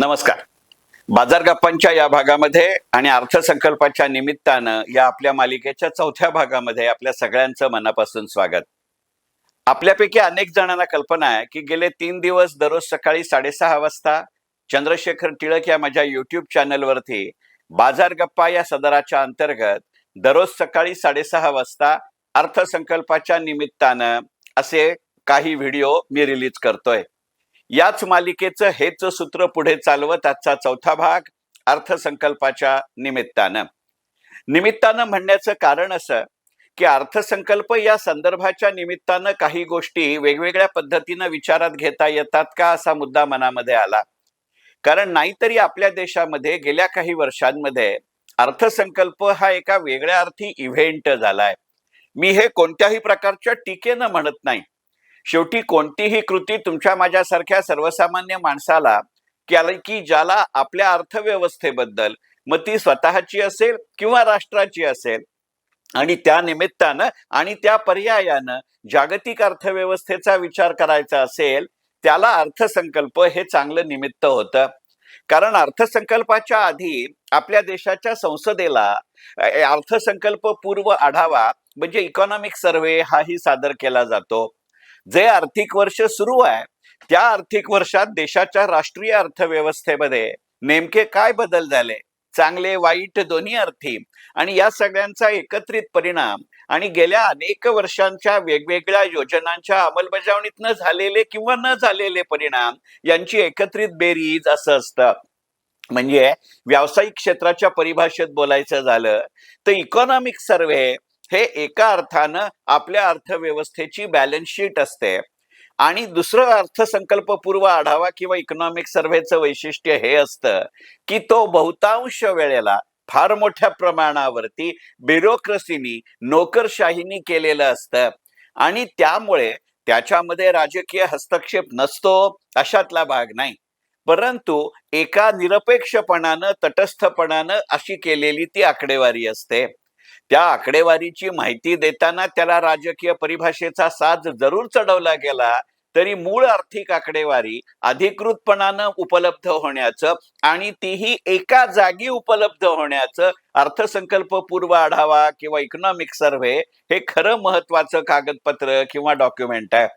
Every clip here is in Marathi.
नमस्कार. बाजार गप्पांच्या या भागामध्ये आणि अर्थसंकल्पाच्या निमित्तानं या आपल्या मालिकेच्या चौथ्या भागामध्ये आपल्या सगळ्यांचं मनापासून स्वागत. आपल्यापैकी अनेक जणांना कल्पना आहे की गेले 3 दिवस दररोज सकाळी 6:30 वाजता चंद्रशेखर टिळक या माझ्या युट्यूब चॅनलवरती बाजार गप्पा या सदराच्या अंतर्गत दररोज सकाळी 6:30 वाजता अर्थसंकल्पाच्या निमित्तानं असे काही व्हिडिओ मी रिलीज करतोय. याच मालिकेचं हेच सूत्र पुढे चालवत आजचा चौथा भाग अर्थसंकल्पाच्या निमित्तानं म्हणण्याचं कारण असं की अर्थसंकल्प या संदर्भाच्या निमित्तानं काही गोष्टी वेगवेगळ्या पद्धतीनं विचारात घेता येतात का असा मुद्दा मनामध्ये आला. कारण नाहीतरी आपल्या देशामध्ये गेल्या काही वर्षांमध्ये अर्थसंकल्प हा एका वेगळ्या अर्थी इव्हेंट झालाय. मी हे कोणत्याही प्रकारच्या टीकेनं म्हणत नाही. शेवटी कोणतीही कृती तुमच्या माझ्यासारख्या सर्वसामान्य माणसाला की ज्याला आपल्या अर्थव्यवस्थेबद्दल मग ती स्वतःची असेल किंवा राष्ट्राची असेल आणि त्या निमित्तानं आणि त्या पर्यायानं जागतिक अर्थव्यवस्थेचा विचार करायचा असेल त्याला अर्थसंकल्प हे चांगलं निमित्त होतं. कारण अर्थसंकल्पाच्या आधी आपल्या देशाच्या संसदेला अर्थसंकल्प पूर्व आढावा म्हणजे इकॉनॉमिक सर्व्हे हाही सादर केला जातो. जे आर्थिक वर्ष सुरू आहे त्या आर्थिक वर्षात देशाच्या राष्ट्रीय अर्थव्यवस्थेमध्ये नेमके काय बदल झाले, चांगले वाईट दोन्ही अर्थी, आणि या सगळ्यांचा एकत्रित परिणाम आणि गेल्या अनेक वर्षांच्या वेगवेगळ्या योजनांच्या अंमलबजावणीतनं झालेले किंवा न झालेले परिणाम यांची एकत्रित बेरीज असं असतं. म्हणजे व्यावसायिक क्षेत्राच्या परिभाषेत बोलायचं झालं तर इकॉनॉमिक सर्व्हे हे एका अर्थानं आपल्या अर्थव्यवस्थेची बॅलन्स शीट असते आणि दुसरं अर्थसंकल्प पूर्व आढावा किंवा इकॉनॉमिक सर्व्हेचं वैशिष्ट्य हे असतं की तो बहुतांश वेळेला फार मोठ्या प्रमाणावरती ब्युरोक्रेसीनी नोकरशाहीनी केलेलं असतं आणि त्यामुळे त्याच्यामध्ये राजकीय हस्तक्षेप नसतो अशातला भाग नाही. परंतु एका निरपेक्षपणानं तटस्थपणानं अशी केलेली ती आकडेवारी असते. त्या आकडेवारीची माहिती देताना त्याला राजकीय परिभाषेचा साज जरूर चढवला गेला तरी मूळ आर्थिक आकडेवारी अधिकृतपणानं उपलब्ध होण्याचं आणि तीही एका जागी उपलब्ध होण्याचं अर्थसंकल्प पूर्व आढावा किंवा इकॉनॉमिक सर्व्हे हे खरं महत्वाचं कागदपत्र किंवा डॉक्युमेंट आहे.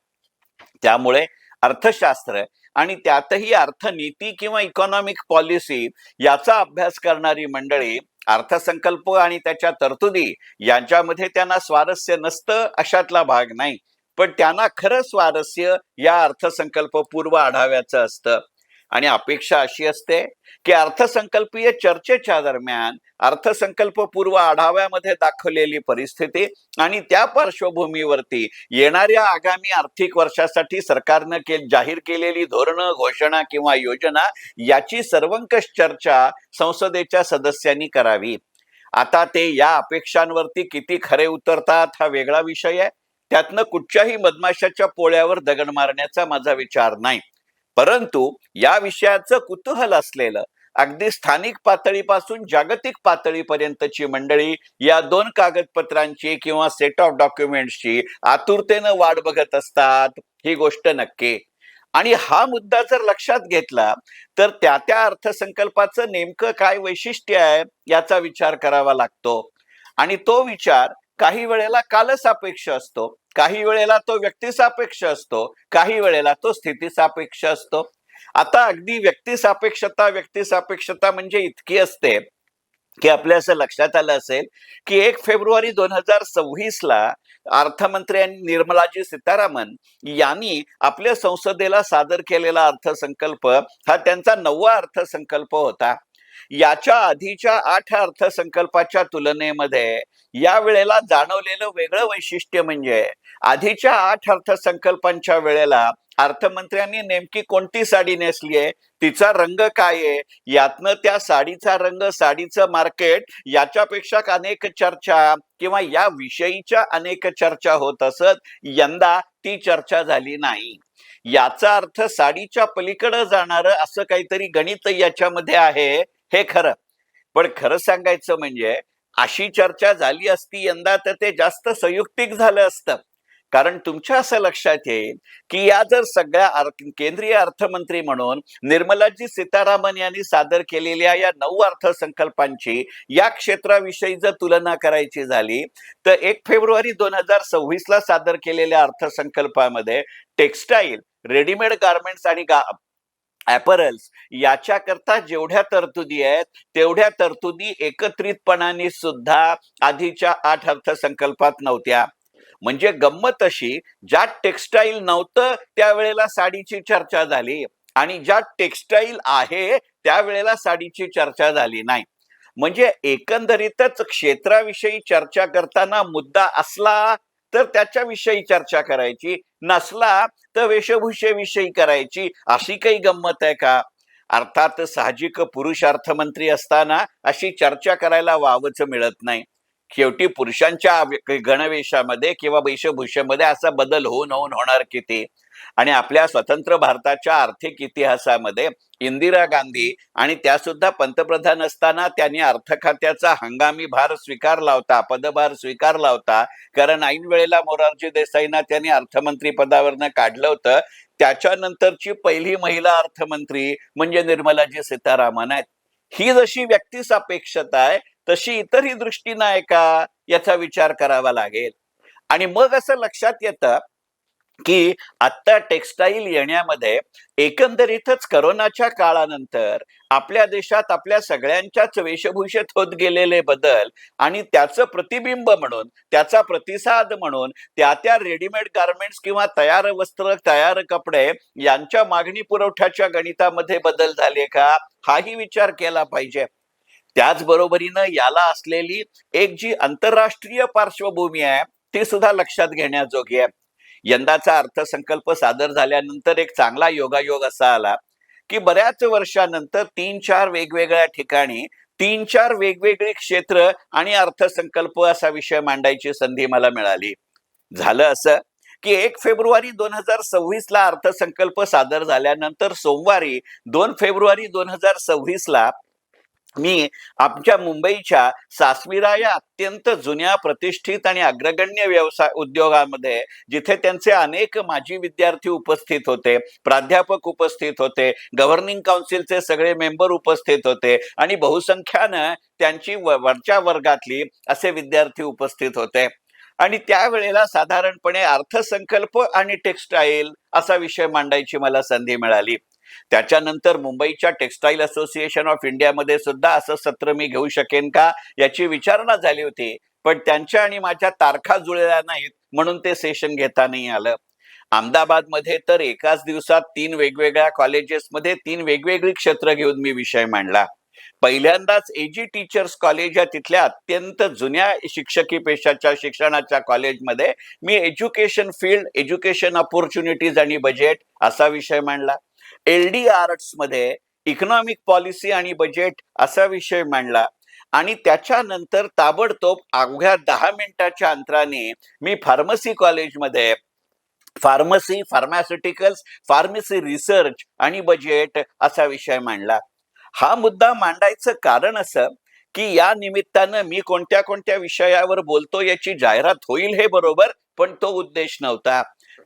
त्यामुळे अर्थशास्त्र आणि त्यातही अर्थनीती किंवा इकॉनॉमिक पॉलिसी याचा अभ्यास करणारी मंडळी अर्थसंकल्प आणि त्याच्या तरतुदी यांच्यामध्ये त्यांना स्वारस्य नसतं अशातला भाग नाही. पण त्यांना खरं स्वारस्य या अर्थसंकल्प पूर्व आढाव्याचं असतं आणि अपेक्षा अशी असते की अर्थसंकल्पीय चर्चेच्या दरम्यान अर्थसंकल्प पूर्व आढाव्यामध्ये दाखवलेली परिस्थिती आणि त्या पार्श्वभूमीवरती येणाऱ्या आगामी आर्थिक वर्षासाठी सरकारनं जाहीर केलेली धोरणं, घोषणा किंवा योजना याची सर्वंकष चर्चा संसदेच्या सदस्यांनी करावी. आता ते या अपेक्षांवरती किती खरे उतरतात हा वेगळा विषय आहे. त्यातनं कुठच्याही मधमाशाच्या पोळ्यावर दगड मारण्याचा माझा विचार नाही. परंतु या विषयाचं कुतूहल असलेलं अगदी स्थानिक पातळीपासून जागतिक पातळीपर्यंतची मंडळी या दोन कागदपत्रांची किंवा सेट ऑफ डॉक्युमेंट्सची आतुरतेनं वाट बघत असतात ही गोष्ट नक्की. आणि हा मुद्दा जर लक्षात घेतला तर त्या अर्थसंकल्पाचं नेमकं काय वैशिष्ट्य आहे याचा विचार करावा लागतो आणि तो विचार काही वेळेला कालसापेक्ष असतो, काही वेळेला तो व्यक्तिसापेक्ष असतो, काही वेळेला तो स्थितीसापेक्ष असतो. आता अगदी व्यक्तिसापेक्षता म्हणजे इतकी असते की आपल्या असं लक्षात आलं असेल की 1 फेब्रुवारी 2026 ला अर्थमंत्री निर्मलाजी सीतारामन यांनी आपल्या संसदेला सादर केलेला अर्थसंकल्प हा त्यांचा 9वा अर्थसंकल्प होता. याच्या आधीच्या 8 अर्थसंकल्पाच्या तुलनेमध्ये या वेळेला जाणवलेलं वेगळं वैशिष्ट्य म्हणजे आधीच्या 8 अर्थसंकल्पांच्या वेळेला अर्थमंत्र्यांनी नेमकी कोणती साडी नेसलीये, तिचा रंग काय आहे, यातनं त्या साडीचा रंग, साडीचं मार्केट याच्यापेक्षा अनेक चर्चा किंवा या विषयीच्या अनेक चर्चा होत असत. यंदा ती चर्चा झाली नाही. याचा अर्थ साडीच्या पलीकडे जाणारं असं काहीतरी गणित याच्यामध्ये आहे हे खरं. पण खरं सांगायचं म्हणजे अशी चर्चा झाली असती यंदा तर ते जास्त संयुक्तिक झालं असतं. कारण तुमच्या असं लक्षात येईल की या जर सगळ्या केंद्रीय अर्थमंत्री म्हणून निर्मलाजी सीतारामन यांनी सादर केलेल्या या 9 अर्थसंकल्पांची या क्षेत्राविषयी जर तुलना करायची झाली तर 1 फेब्रुवारी 2026 ला सादर केलेल्या अर्थसंकल्पामध्ये टेक्स्टाईल, रेडीमेड गार्मेंट्स आणि ॲपरल्स याच्याकरता जेवढ्या तरतुदी आहेत तेवढ्या तरतुदी एकत्रितपणाने सुद्धा आधीच्या 8 अर्थसंकल्पात नव्हत्या. म्हणजे गंमत अशी, ज्या टेक्स्टाईल नव्हतं त्यावेळेला साडीची चर्चा झाली आणि ज्या टेक्स्टाईल आहे त्यावेळेला साडीची चर्चा झाली नाही. म्हणजे एकंदरीतच क्षेत्राविषयी चर्चा करताना मुद्दा असला तर त्याच्याविषयी चर्चा करायची, नसला तर वेशभूषेविषयी करायची. अशी काही गंमत आहे का? अर्थात साहजिक पुरुष अर्थमंत्री असताना अशी चर्चा करायला वावच मिळत नाही. शेवटी पुरुषांच्या गणवेशामध्ये किंवा वेशभूषेमध्ये असा बदल होऊन होणार किती. आणि आपल्या स्वतंत्र भारताच्या आर्थिक इतिहासामध्ये इंदिरा गांधी आणि त्या सुद्धा पंतप्रधान असताना त्यांनी अर्थ खात्याचा हंगामी भार स्वीकारला होता, पदभार स्वीकारला होता. कारण ऐन वेळेला मोरारजी देसाईंना त्यांनी अर्थमंत्री पदावरनं काढलं होतं. त्याच्यानंतरची पहिली महिला अर्थमंत्री म्हणजे निर्मलाजी सीतारामन आहेत. ही जशी व्यक्तिसापेक्षता आहे तशी इतरही दृष्टी नाही का, याचा विचार करावा लागेल. आणि मग असं लक्षात येतं की आता टेक्स्टाईल येण्यामध्ये एकंदरीतच करोनाच्या काळानंतर आपल्या देशात आपल्या सगळ्यांच्याच वेशभूषेत होत गेलेले बदल आणि त्याचं प्रतिबिंब म्हणून, त्याचा प्रतिसाद म्हणून त्या रेडीमेड गार्मेंट्स किंवा तयार वस्त्र, तयार कपडे यांच्या मागणी पुरवठ्याच्या गणितामध्ये बदल झाले का, हाही विचार केला पाहिजे. त्याचबरोबरीनं याला असलेली एक जी आंतरराष्ट्रीय पार्श्वभूमी आहे ती सुद्धा लक्षात घेण्याजोगी आहे. यंदाचा अर्थसंकल्प सादर झाल्यानंतर एक चांगला योगायोग असा आला की बऱ्याच वर्षानंतर 3-4 वेगवेगळ्या ठिकाणी 3-4 वेगवेगळी क्षेत्र आणि अर्थसंकल्प असा विषय मांडायची संधी मला मिळाली. झालं असं की 1 फेब्रुवारी 2026 ला अर्थसंकल्प सादर झाल्यानंतर सोमवारी 2 फेब्रुवारी 2026 ला मी आमच्या मुंबईच्या सासविरा या अत्यंत जुन्या, प्रतिष्ठित आणि अग्रगण्य व्यवसाय उद्योगामध्ये, जिथे त्यांचे अनेक माजी विद्यार्थी उपस्थित होते, प्राध्यापक उपस्थित होते, गव्हर्निंग काउन्सिलचे सगळे मेंबर उपस्थित होते आणि बहुसंख्यानं त्यांची वरच्या वर्गातली असे विद्यार्थी उपस्थित होते. आणि त्यावेळेला साधारणपणे अर्थसंकल्प आणि टेक्स्टाईल असा विषय मांडायची मला संधी मिळाली. त्याच्यानंतर मुंबईच्या टेक्स्टाईल असोसिएशन ऑफ इंडियामध्ये सुद्धा असं सत्र मी घेऊ शकेन का याची विचारणा झाली होती, पण त्यांच्या आणि माझ्या तारखा जुळल्या नाहीत म्हणून ते सेशन घेता नाही आलं. अहमदाबादमध्ये तर एकाच दिवसात 3 वेगवेगळ्या कॉलेजेसमध्ये 3 वेगवेगळी क्षेत्र घेऊन मी विषय मांडला. पहिल्यांदाच एजी टीचर्स कॉलेज या तिथल्या अत्यंत जुन्या शिक्षकी पेशाच्या शिक्षणाच्या कॉलेजमध्ये मी एज्युकेशन फील्ड, एज्युकेशन ऑपॉर्च्युनिटीज आणि बजेट असा विषय मांडला. LD आर्ट्स मध्ये इकॉनॉमिक पॉलिसी आणि बजेट असा विषय मांडला. आणि त्याच्यानंतर ताबडतोब अवघ्या 10 मिनिटाच्या अंतराने मी फार्मसी कॉलेजमध्ये फार्मसी, फार्मास्युटिकल्स, फार्मसी रिसर्च आणि बजेट असा विषय मांडला. हा मुद्दा मांडायचं कारण असं की या निमित्तानं मी कोणत्या कोणत्या विषयावर बोलतो याची जाहिरात होईल हे बरोबर, पण तो उद्देश नव्हता.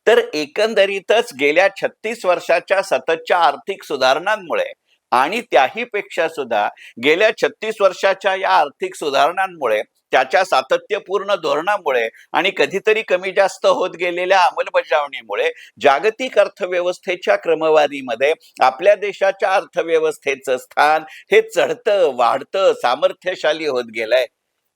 तर एकंदरीतच गेल्या 36 वर्षाच्या सततच्या आर्थिक सुधारणांमुळे आणि त्याही पेक्षा सुद्धा गेल्या 36 वर्षाच्या या आर्थिक सुधारणांमुळे, त्याच्या सातत्यपूर्ण धोरणामुळे आणि कधीतरी कमी जास्त होत गेलेल्या अंमलबजावणीमुळे जागतिक अर्थव्यवस्थेच्या क्रमवारीमध्ये आपल्या देशाच्या अर्थव्यवस्थेचं स्थान हे चढतं, वाढतं, सामर्थ्यशाली होत गेलंय.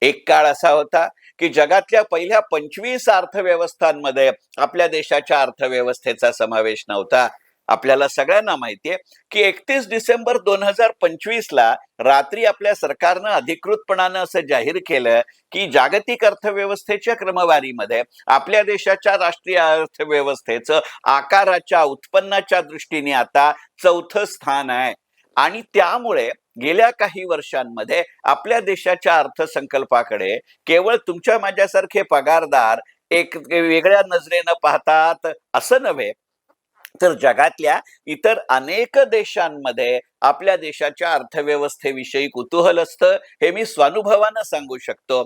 एक काळ असा होता की जगातल्या पहिल्या 25 अर्थव्यवस्थांमध्ये आपल्या देशाच्या अर्थव्यवस्थेचा समावेश नव्हता. आपल्याला सगळ्यांना माहितीये की 31 डिसेंबर 2025 ला रात्री आपल्या सरकारनं अधिकृतपणानं असं जाहीर केलं की जागतिक अर्थव्यवस्थेच्या क्रमवारीमध्ये आपल्या देशाच्या राष्ट्रीय अर्थव्यवस्थेचं आकाराच्या, उत्पन्नाच्या दृष्टीने आता 4थं स्थान आहे. आणि त्यामुळे गेल्या काही वर्षांमध्ये आपल्या देशाच्या अर्थसंकल्पाकडे केवळ तुमच्या माझ्यासारखे पगारदार एक वेगळ्या नजरेनं पाहतात असं नव्हे, तर जगातल्या इतर अनेक देशांमध्ये आपल्या देशाच्या अर्थव्यवस्थेविषयी कुतूहल असतं, हे मी स्वानुभवानं सांगू शकतो.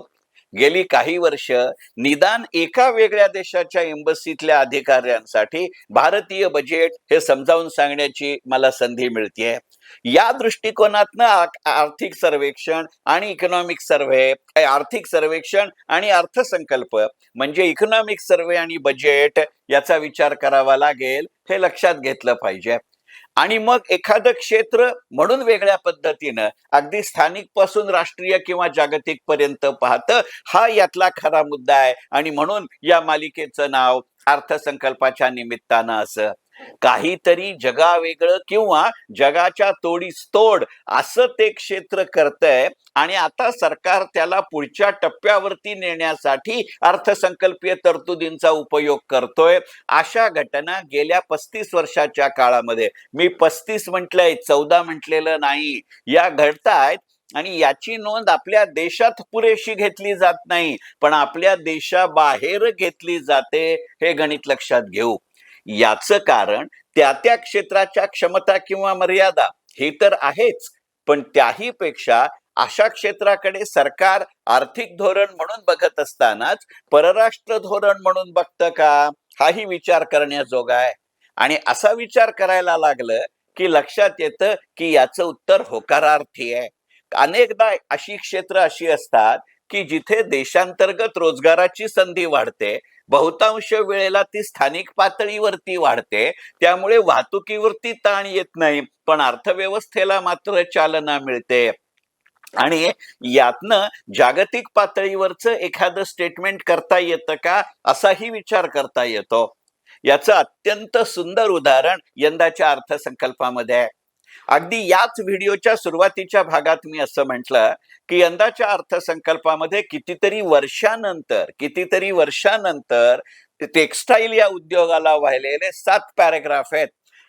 गेली काही वर्ष निदान एका वेगळ्या देशाच्या एम्बसीतल्या अधिकाऱ्यांसाठी भारतीय बजेट हे समजावून सांगण्याची मला संधी मिळतेय. या दृष्टिकोनातनं आर्थिक सर्वेक्षण आणि इकॉनॉमिक सर्व्हे, आर्थिक सर्वेक्षण आणि अर्थसंकल्प म्हणजे इकॉनॉमिक सर्व्हे आणि बजेट याचा विचार करावा लागेल, हे लक्षात घेतलं पाहिजे. आणि मग एखादं क्षेत्र म्हणून वेगळ्या पद्धतीनं अगदी स्थानिक पासून राष्ट्रीय किंवा जागतिक पर्यंत पाहतं, हा यातला खरा मुद्दा आहे. आणि म्हणून या मालिकेचं नाव अर्थसंकल्पाच्या निमित्तानं असं. काहीतरी जगावेगळं किंवा जगाच्या तोडीस तोड असं ते क्षेत्र करतंय आणि आता सरकार त्याला पुढच्या टप्प्यावरती नेण्यासाठी अर्थसंकल्पीय तरतुदींचा उपयोग करतोय. अशा घटना गेल्या 35 वर्षाच्या काळामध्ये, मी 35 म्हटलंय, 14 म्हटलेलं नाही, या घडतायत. आणि याची नोंद आपल्या देशात पुरेशी घेतली जात नाही, पण आपल्या देशाबाहेर घेतली जाते, हे गणित लक्षात घेऊ. याचं कारण त्या त्या क्षेत्राच्या क्षमता किंवा मर्यादा हे तर आहेच, पण त्याही पेक्षा अशा क्षेत्राकडे सरकार आर्थिक धोरण म्हणून बघत असतानाच परराष्ट्र धोरण म्हणून बघतं का, हाही विचार करण्याजोगा आहे. आणि असा विचार करायला लागलं की लक्षात येतं की याचं उत्तर होकारार्थी आहे. अनेकदा अशी क्षेत्र अशी असतात की जिथे देशांतर्गत रोजगाराची संधी वाढते, बहुतांश वेळेला ती स्थानिक पातळीवरती वाढते, त्यामुळे वाहतुकीवरती ताण येत नाही, पण अर्थव्यवस्थेला मात्र चालना मिळते. आणि यातनं जागतिक पातळीवरचं एखादं स्टेटमेंट करता येतं का, असाही विचार करता येतो. याचं अत्यंत सुंदर उदाहरण यंदाच्या अर्थसंकल्पामध्ये आहे. अगदी याच व्हिडिओच्या सुरुवातीच्या भागात मी असं म्हटलं की यंदाच्या अर्थसंकल्पामध्ये कितीतरी वर्षानंतर टेक्स्टाईल या उद्योगाला वाहिलेले 7 पॅराग्राफ आहेत.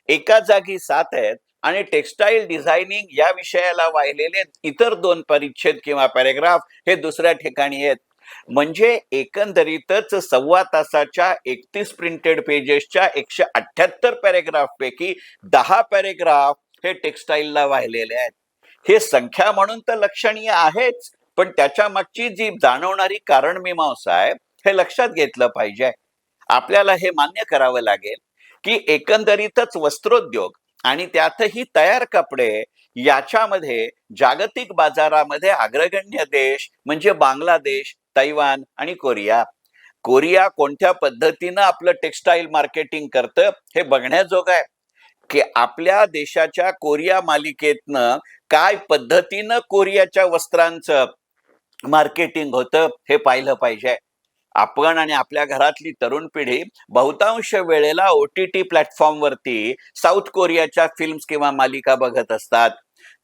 एका जागी 7 आहेत आणि टेक्स्टाईल डिझायनिंग या विषयाला वाहिलेले इतर 2 परिच्छेद किंवा पॅराग्राफ हे दुसऱ्या ठिकाणी आहेत. म्हणजे एकंदरीतच 1.25 तासाच्या 31 प्रिंटेड पेजेसच्या 178 पॅराग्राफ पैकी 10 पॅराग्राफ हे टेक्स्टाईलला वाहिलेले आहेत. हे संख्या म्हणून तर लक्षणीय आहेच, पण त्याच्या मागची जी जाणवणारी कारणमीमांसा आहे हे लक्षात घेतलं पाहिजे. आपल्याला हे मान्य करावं लागेल की एकंदरीतच वस्त्रोद्योग आणि त्यातही तयार कपडे याच्यामध्ये जागतिक बाजारामध्ये अग्रगण्य देश म्हणजे बांगलादेश, तैवान आणि कोरिया. कोरिया कोणत्या पद्धतीनं आपलं टेक्स्टाईल मार्केटिंग करतं हे बघण्याजोगं आहे की आपल्या देशाच्या कोरिया मालिकेतनं काय पद्धतीनं कोरियाच्या वस्त्रांचं मार्केटिंग होतं हे पाहिलं पाहिजे. आपण आणि आपल्या घरातली तरुण पिढी बहुतांश वेळेला OTT प्लॅटफॉर्मवरती साऊथ कोरियाच्या फिल्म्स किंवा मालिका बघत असतात.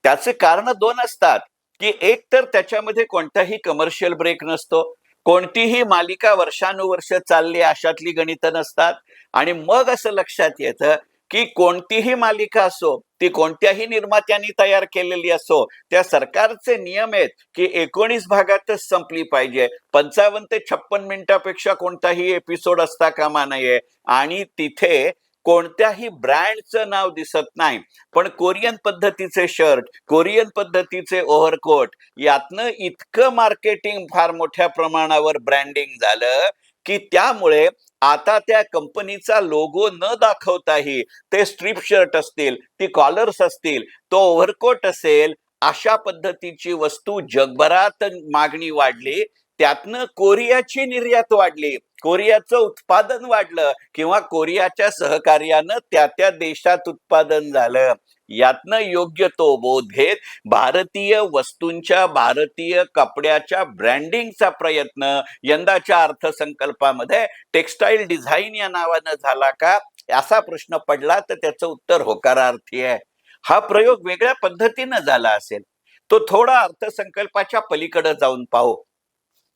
त्याचे कारण 2 असतात की एक तर त्याच्यामध्ये कोणताही कमर्शियल ब्रेक नसतो, कोणतीही मालिका वर्षानुवर्ष चालली अशातली गणितं नसतात. आणि मग असं लक्षात येतं की कोणतीही मालिका असो, ती कोणत्याही निर्मात्यांनी तयार केलेली असो, त्या सरकारचे नियम आहेत की 19 भागातच संपली पाहिजे, 55 ते 56 मिनिटापेक्षा कोणताही एपिसोड असता कामा नये. आणि तिथे कोणत्याही ब्रँडचं नाव दिसत नाही, पण कोरियन पद्धतीचे शर्ट, कोरियन पद्धतीचे ओव्हरकोट, यातनं इतकं मार्केटिंग फार मोठ्या प्रमाणावर ब्रँडिंग झालं की त्यामुळे आता त्या कंपनीचा लोगो न दाखवताही ते स्ट्रीप शर्ट असतील, ती कॉलर्स असतील, तो ओव्हरकोट असेल, अशा पद्धतीची वस्तू जगभरात मागणी वाढली. त्यातनं कोरियाची निर्यात वाढली, कोरियाचं उत्पादन वाढलं किंवा कोरियाच्या सहकार्यानं त्या त्या देशात उत्पादन झालं. यातनं योग्य तो बोध घेत भारतीय वस्तूंच्या, भारतीय कपड्याच्या ब्रँडिंगचा प्रयत्न यंदाच्या अर्थसंकल्पामध्ये टेक्स्टाईल डिझाईन या नावानं झाला का, असा प्रश्न पडला तर त्याचं उत्तर होकारार्थी आहे. हा प्रयोग वेगळ्या पद्धतीनं झाला असेल, तो थोडा अर्थसंकल्पाच्या पलीकडे जाऊन पाहू.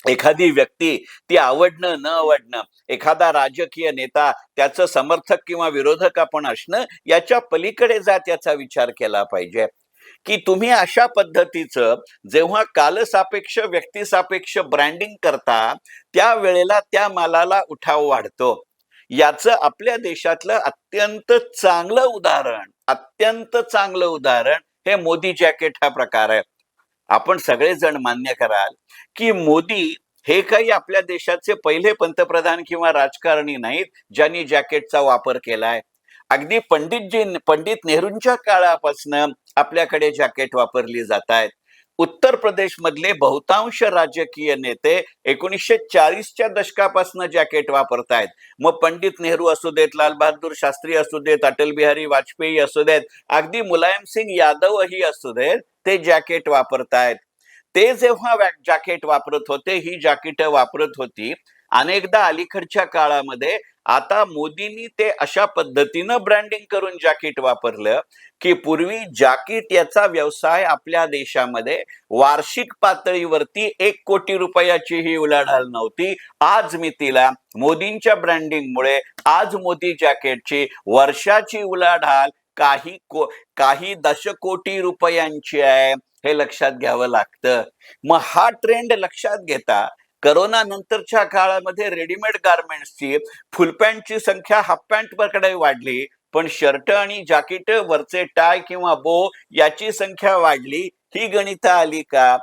एखादी व्यक्ती, ती आवडणं न आवडणं, एखादा राजकीय नेता, त्याचं समर्थक किंवा विरोधक आपण असणं, याच्या पलीकडे जात याचा विचार केला पाहिजे की तुम्ही अशा पद्धतीचं जेव्हा कालसापेक्ष व्यक्तिसापेक्ष ब्रँडिंग करता, त्यावेळेला त्या मालाला उठाव वाढतो. याचं आपल्या देशातलं अत्यंत चांगलं उदाहरण हे मोदी जॅकेट हा प्रकार आहे. आपण सगळेजण मान्य कराल की मोदी हे काही आपल्या देशाचे पहिले पंतप्रधान किंवा राजकारणी नाहीत ज्यांनी जॅकेटचा वापर केलाय. अगदी पंडित नेहरूंच्या काळापासून आपल्याकडे जॅकेट वापरली जात आहेत. उत्तर प्रदेश मधले बहुतांश राजकीय नेते 1940च्या दशकापासून जॅकेट वापरतायत. मग पंडित नेहरू असू देत, लाल बहादूर शास्त्री असू देत, अटल बिहारी वाजपेयी असू देत, अगदी मुलायम सिंग यादवही असू देत, ते जॅकेट वापरतायत. ते जेव्हा जॅकेट वापरत होते, ही जॅकेट वापरत होती, अनेकदा अलीकडच्या काळामध्ये आता मोदींनी ते अशा पद्धतीनं ब्रँडिंग करून जॅकेट वापरलं की पूर्वी जॅकेट याचा व्यवसाय आपल्या देशामध्ये वार्षिक पातळीवरती 1 कोटी रुपयाचीही उलाढाल नव्हती. आज मितीला मोदींच्या ब्रँडिंगमुळे आज मोदी जॅकेटची वर्षाची उलाढाल काही दशकोटी रुपयांची आहे, हे लक्षात घ्यावं लागतं. मग हा ट्रेंड लक्षात घेता करोना नंतरच्या काळामध्ये रेडीमेड गारमेंट्सची फुलपॅन्टची संख्या हाफ पॅन्टकडे वाढली, पण शर्ट आणि जॅकेट वरचे टाय किंवा बो याची संख्या वाढली. ही गणितं आली का?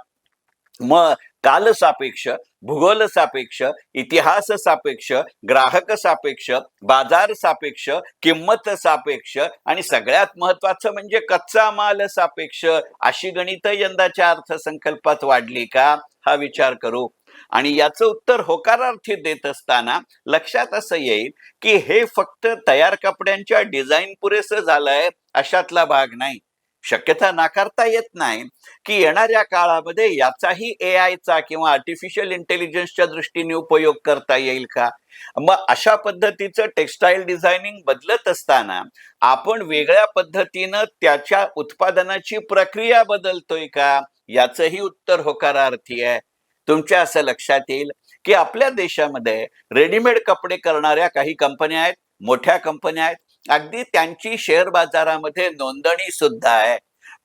मग काल सापेक्ष, भूगोल सापेक्ष, इतिहास सापेक्ष, ग्राहक सापेक्ष, बाजार सापेक्ष, किंमत सापेक्ष आणि सगळ्यात महत्वाचं म्हणजे कच्चा माल सापेक्ष अशी गणितं यंदाच्या अर्थसंकल्पात वाढली का? हा विचार करू. आणि याचं उत्तर होकारार्थी देत असताना लक्षात असं येईल की हे फक्त तयार कपड्यांच्या डिझाईन पुरेसं झालंय अशातला भाग नाही. शक्यता नाकारता येत नाही की येणाऱ्या काळामध्ये याचाही एआयचा किंवा आर्टिफिशियल इंटेलिजन्सच्या दृष्टीने उपयोग करता येईल का? मग अशा पद्धतीचं टेक्स्टाईल डिझायनिंग बदलत असताना आपण वेगळ्या पद्धतीनं त्याच्या उत्पादनाची प्रक्रिया बदलतोय का? याचंही उत्तर होकारार्थी आहे. तुमच्या असं लक्षात येईल की आपल्या देशामध्ये रेडीमेड कपडे करणाऱ्या काही कंपन्या आहेत, मोठ्या कंपन्या आहेत, अगदी त्यांची शेअर बाजारामध्ये नोंदणी सुद्धा आहे.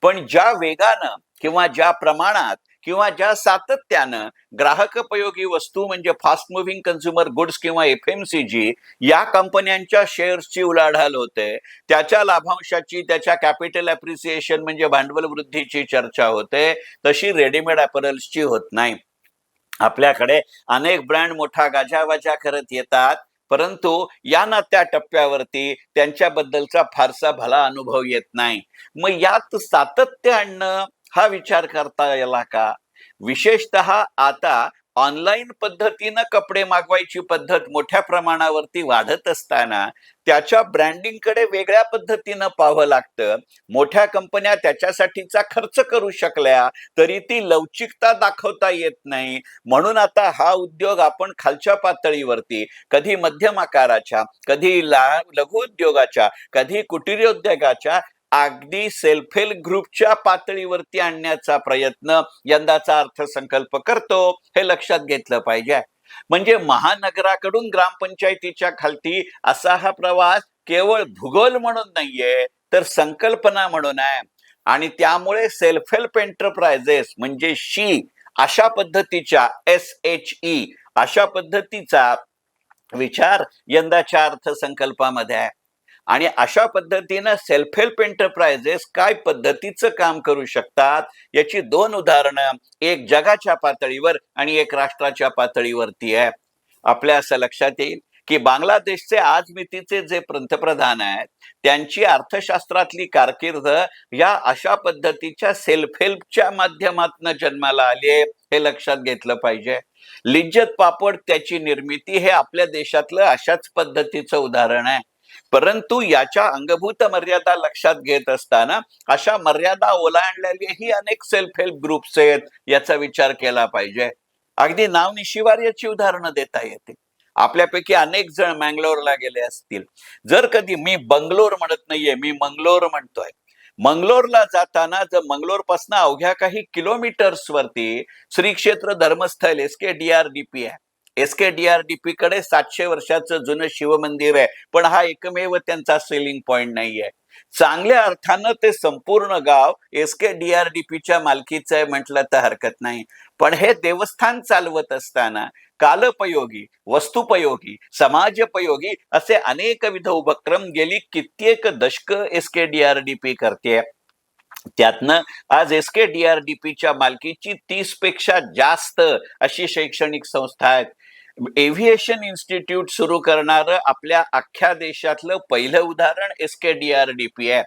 पण ज्या वेगानं किंवा ज्या प्रमाणात किंवा ज्या सातत्यानं ग्राहकोपयोगी वस्तू म्हणजे फास्ट मुव्हिंग कन्झ्युमर गुड्स किंवा FMCG या कंपन्यांच्या शेअर्सची उलाढाल होते, त्याच्या लाभांशाची, त्याच्या कॅपिटल अप्रिसिएशन म्हणजे भांडवल वृद्धीची चर्चा होते, तशी रेडीमेड अपॅरल्सची होत नाही. आपल्याकडे अनेक ब्रँड मोठा गाजावाजा करत येतात, परंतु या ना त्या टप्प्यावरती त्यांच्याबद्दलचा फारसा भला अनुभव येत नाही. मग यात सातत्य आणणं हा विचार करता येईल का? विशेषतः आता ऑनलाईन पद्धतीनं कपडे मागवायची पद्धत मोठ्या प्रमाणावरती वाढत असताना त्याच्या ब्रँडिंगकडे वेगळ्या पद्धतीनं पाहावं लागतं. मोठ्या कंपन्या त्याच्यासाठीचा खर्च करू शकल्या तरी ती लवचिकता दाखवता येत नाही. म्हणून आता हा उद्योग आपण खालच्या पातळीवरती, कधी मध्यम आकाराच्या, कधी लघु उद्योगाच्या, कधी कुटीरोद्योगाच्या, अगदी सेल्फ हेल्प ग्रुपच्या पातळीवरती आणण्याचा प्रयत्न यंदाचा अर्थसंकल्प करतो, हे लक्षात घेतलं पाहिजे. म्हणजे महानगराकडून ग्रामपंचायतीच्या खालती असा हा प्रवास केवळ भूगोल म्हणून नाहीये, तर संकल्पना म्हणून आहे. आणि त्यामुळे सेल्फ हेल्प एंटरप्राइजेस म्हणजे अशा पद्धतीच्या SHE अशा पद्धतीचा विचार यंदाच्या अर्थसंकल्पामध्ये आहे. आणि अशा पद्धतीनं सेल्फ हेल्प एंटरप्राइजेस काय पद्धतीचं काम करू शकतात याची 2 उदाहरणं, एक जगाच्या पातळीवर आणि एक राष्ट्राच्या पातळीवरती आहे. आपल्या असं लक्षात येईल की बांगलादेशचे आज मितीचे जे पंतप्रधान आहेत त्यांची अर्थशास्त्रातली कारकीर्द या अशा पद्धतीच्या सेल्फ हेल्पच्या माध्यमातून जन्माला आली आहे, हे लक्षात घेतलं पाहिजे. लिज्जत पापड त्याची निर्मिती हे आपल्या देशातलं अशाच पद्धतीचं उदाहरण आहे. परंतु याच्या अंगभूत मर्यादा लक्षात घेत असताना अशा मर्यादा ओलांडलेलेही अनेक सेल्फ हेल्प ग्रुप्स आहेत, याचा विचार केला पाहिजे. अगदी नावनिशिवार याची उदाहरणं देता येते. आपल्यापैकी अनेक जण मँगलोरला गेले असतील. जर कधी, मी बंगलोर म्हणत नाहीये, मी मंगलोर म्हणतोय, मंगलोरला जाताना जर मंगलोर पासून अवघ्या काही किलोमीटर्स वरती श्री क्षेत्र धर्मस्थळ SKDRDP आहे. SKDRDP कडे 700 वर्षाचं जुनं शिवमंदिर आहे, पण हा एकमेव त्यांचा सेलिंग पॉइंट नाहीये. चांगल्या अर्थानं ते संपूर्ण गाव SKDRDPच्या मालकीचं आहे म्हटलं तर हरकत नाही. पण हे देवस्थान चालवत असताना कालोपयोगी, वस्तुपयोगी, समाजोपयोगी असे अनेकविध उपक्रम गेली कित्येक दशक SKDRDP करते. त्यातनं आज SKDRDPच्या मालकीची 30 पेक्षा जास्त अशी शैक्षणिक संस्था आहेत. एव्हिएशन इन्स्टिट्यूट सुरू करणारं आपल्या अख्ख्या देशातलं पहिलं उदाहरण SKDRDP आहे.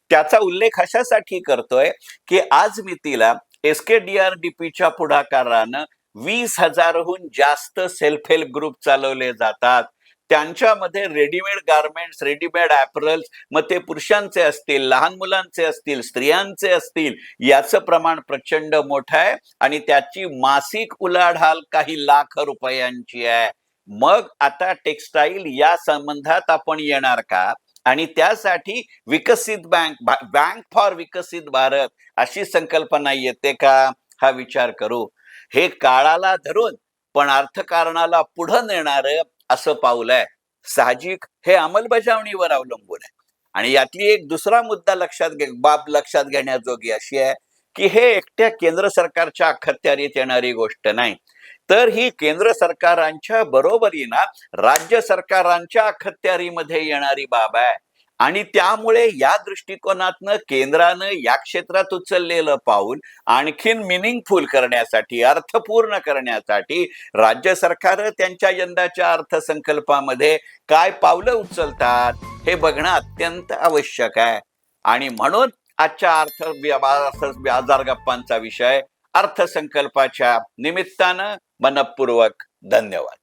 त्याचा उल्लेख अशासाठी करतोय की आज मितीला SKDRDPच्या पुढाकारानं 20,000हून जास्त सेल्फ हेल्प ग्रुप चालवले जातात. त्यांच्यामध्ये रेडीमेड गारमेंट्स, रेडीमेड ॲपरल्स, मग ते पुरुषांचे असतील, लहान मुलांचे असतील, स्त्रियांचे असतील, याचं प्रमाण प्रचंड मोठं आहे आणि त्याची मासिक उलाढाल काही लाख रुपयांची आहे. मग आता टेक्स्टाईल या संबंधात आपण येणार का? आणि त्यासाठी विकसित बँक फॉर विकसित भारत अशी संकल्पना येते का, हा विचार करू. हे काळाला धरून पण अर्थकारणाला पुढं नेणारं असं पाऊल आहे. साहजिक हे अंमलबजावणीवर अवलंबून आहे. आणि यातली एक दुसरा मुद्दा बाब लक्षात घेण्याजोगी अशी आहे की हे एकट्या केंद्र सरकारच्या अखत्यारीत येणारी गोष्ट नाही, तर ही केंद्र सरकारांच्या बरोबरीनं राज्य सरकारांच्या अखत्यारीमध्ये येणारी बाब आहे. आणि त्यामुळे या दृष्टिकोनातनं केंद्रानं या क्षेत्रात उचललेलं पाऊल आणखीन मिनिंगफुल करण्यासाठी, अर्थपूर्ण करण्यासाठी राज्य सरकार त्यांच्या यंदाच्या अर्थसंकल्पामध्ये काय पावलं उचलतात हे बघणं अत्यंत आवश्यक आहे. आणि म्हणून आजच्या बाजार गप्पांचा विषय अर्थसंकल्पाच्या निमित्तानं मनपूर्वक धन्यवाद.